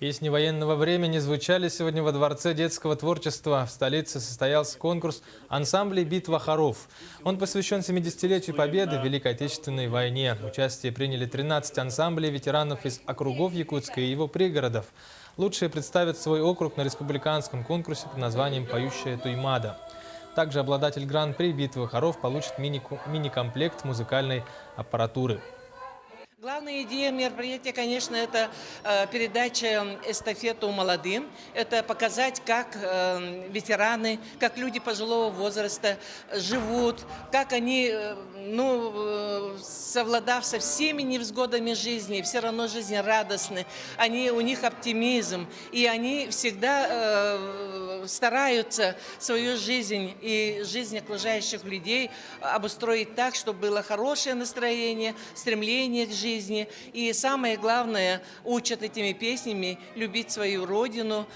Песни военного времени звучали сегодня во Дворце детского творчества. В столице состоялся конкурс ансамблей «Битва хоров». Он посвящен 70-летию Победы в Великой Отечественной войне. Участие приняли 13 ансамблей ветеранов из округов Якутска и его пригородов. Лучшие представят свой округ на республиканском конкурсе под названием «Поющая Туймада». Также обладатель гран-при «Битвы хоров» получит мини-комплект музыкальной аппаратуры. Главная идея мероприятия, конечно, это передача эстафету молодым. Это показать, как ветераны, как люди пожилого возраста живут, как они, совладав со всеми невзгодами жизни, все равно жизнерадостны. У них оптимизм, и они всегда стараются свою жизнь и жизнь окружающих людей обустроить так, чтобы было хорошее настроение, стремление к жизни. И самое главное, учат этими песнями любить свою родину.